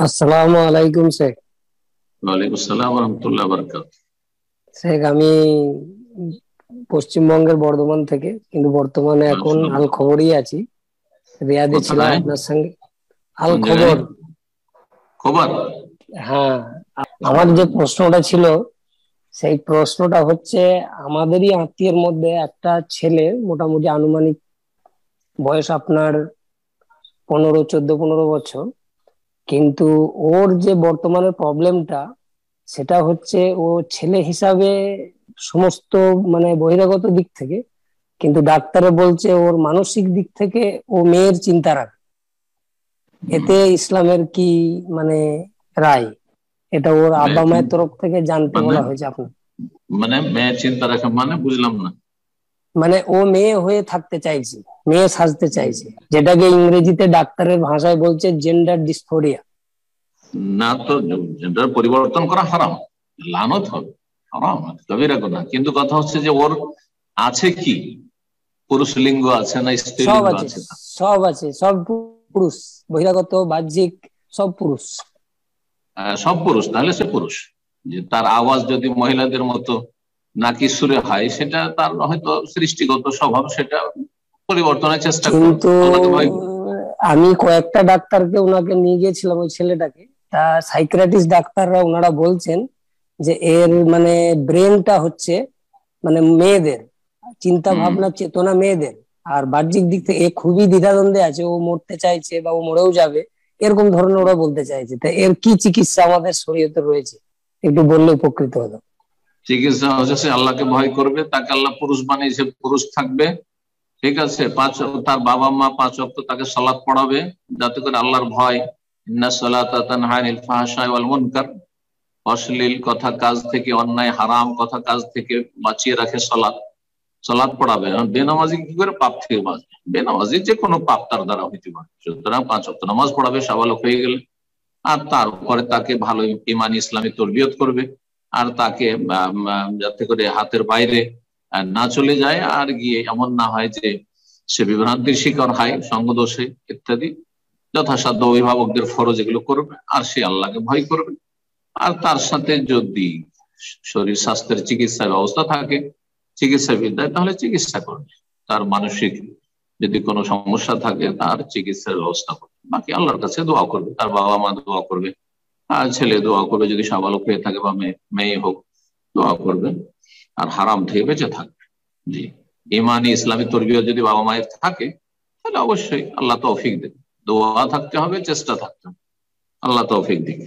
আসসালামু আলাইকুম শেখ। ওয়ালাইকুম আসসালাম রহমতুল্লাহ বরকাত। শেখ, আমি পশ্চিমবঙ্গের বর্ধমান থেকে, কিন্তু বর্তমানে এখন আল মাশাআল্লাহ। খবরই আছি। রিয়াদে ছিলাম কোথায়? আপনার সঙ্গে। আল কোন জায়গায়? খবর। খবর। হ্যাঁ। আচ্ছা। আমার যে প্রশ্নটা ছিল, সেই প্রশ্নটা হচ্ছে, আমাদেরই আত্মীয়ের মধ্যে একটা ছেলে, মোটামুটি আনুমানিক বয়স আপনার 14 14 15 বছর, কিন্তু ওর যে বর্তমানে প্রবলেমটা, সেটা হচ্ছে ও ছেলে হিসাবে সমস্ত মানে বহিরাগত দিক থেকে, কিন্তু ডাক্তারে বলছে ওর মানসিক দিক থেকে ও মেয়ের চিন্তা রাখে। হুম। এতে ইসলামের কি মানে রায়? এটা ওর আব্বা মেয়ের মায়ের চিন্তা তরফ থেকে জানতে মানে বলা হয়েছে আপনার। মানে মেয়ের চিন্তা রাখা মানে বুঝলাম না। মানে ও মেয়ে হয়ে থাকতে চাইছে, মেয়ে সাজতে চাইছে, যেটাকে ইংরেজিতে ডাক্তারের ভাষায় বলছে জেন্ডার ডিসফোরিয়া। না তো, জেন্ডার পরিবর্তন করা হারাম, লানত হবে, হারাম কবিরা গুনাহ। কিন্তু কথা হচ্ছে যে ওর আছে কি, পুরুষ লিঙ্গ আছে না স্ত্রী সব লিঙ্গ আছে, আছে তা? সব আছে, সব পুরুষ, বহিরাগত বাহ্যিক সব পুরুষ। সব পুরুষ, তাহলে সে পুরুষ। যে তার আওয়াজ যদি মহিলাদের মতো নাকি সুরে হয়, সেটা তার হয়তো সৃষ্টিগত স্বভাব, সেটা পরিবর্তনের চেষ্টা করুক, কিন্তু আল্লাহকে ভয় করুক। আমি কয়েকটা ডাক্তারকে ওনাকে নিয়ে গিয়েছিলাম, ওই ছেলেটাকে। তা সাইকিয়াট্রিস্ট ডাক্তাররা ওনারা বলছেন যে এর মানে ব্রেনটা হচ্ছে মানে মেয়েদের, চিন্তা হম। ভাবনা চেতনা মেয়েদের। আর বাহ্যিক দিক থেকে এ খুবই দ্বিধাদ্বন্দ্বে আছে, ও মরতে চাইছে বা ও মরেও যাবে, এরকম ধরনের ওরা বলতে চাইছে। তা এর কি চিকিৎসা আমাদের শরীয়তে রয়েছে, একটু বললে উপকৃত হতো। চিকিৎসা হচ্ছে সে আল্লাহকে ভয় করবে, তাকে আল্লাহ পুরুষ বানিয়েছে, পুরুষ থাকবে। ঠিক আছে, তার বাবা মা 5 ওয়াক্ত তাকে সালাত পড়াবে, যাতে করে আল্লাহর ভয়। ইন্না সালাতা তানহা আনিল ফাহশাই ওয়াল মুনকার, অশ্লীল কথা কাজ থেকে, অন্যায় হারাম কথা কাজ থেকে বাঁচিয়ে রাখে সালাত। সালাত পড়াবে। আর বেনামাজি কি করে পাপ থেকে বাঁচবে? বেনামাজি যে কোনো পাপ তার দ্বারা হইতে পারে, সুতরাং 5 ওয়াক্ত নামাজ পড়াবে সাবালক হয়ে গেলে। আর তারপরে তাকে ভালো ইমান ইসলামী তরবিয়ত করবে। আর তাকে যাতে করে হাতের বাইরে না চলে যায়, আর গিয়ে এমন না হয় যে সে বিভ্রান্তির শিকার হয় সঙ্গদোষে ইত্যাদি। যথাসাধ্য অভিভাবকদের ফরজ এগুলো করবে, আর সে আল্লাহকে ভয় করবে। আর তার সাথে যদি শরীর স্বাস্থ্যের চিকিৎসার ব্যবস্থা থাকে, চিকিৎসাবিদ্যায়, তাহলে চিকিৎসা করবে। তার মানসিক যদি কোনো সমস্যা থাকে, তার চিকিৎসার ব্যবস্থা করবে। বাকি আল্লাহর কাছে দোয়া করবে, তার বাবা মা দোয়া করবে, আর ছেলে দোয়া করবে যদি সাবালক হয়ে থাকে, বা মেয়ে হোক, দোয়া করবে। আর হারাম থেকে বেঁচে থাকবে। জি। ইমানি ইসলামী তরবিয়ত যদি বাবা মায়ের থাকে, তাহলে অবশ্যই আল্লাহ তৌফিক দেবে। দোয়া থাকতে হবে, চেষ্টা থাকতে হবে, আল্লাহ তৌফিক দিবে।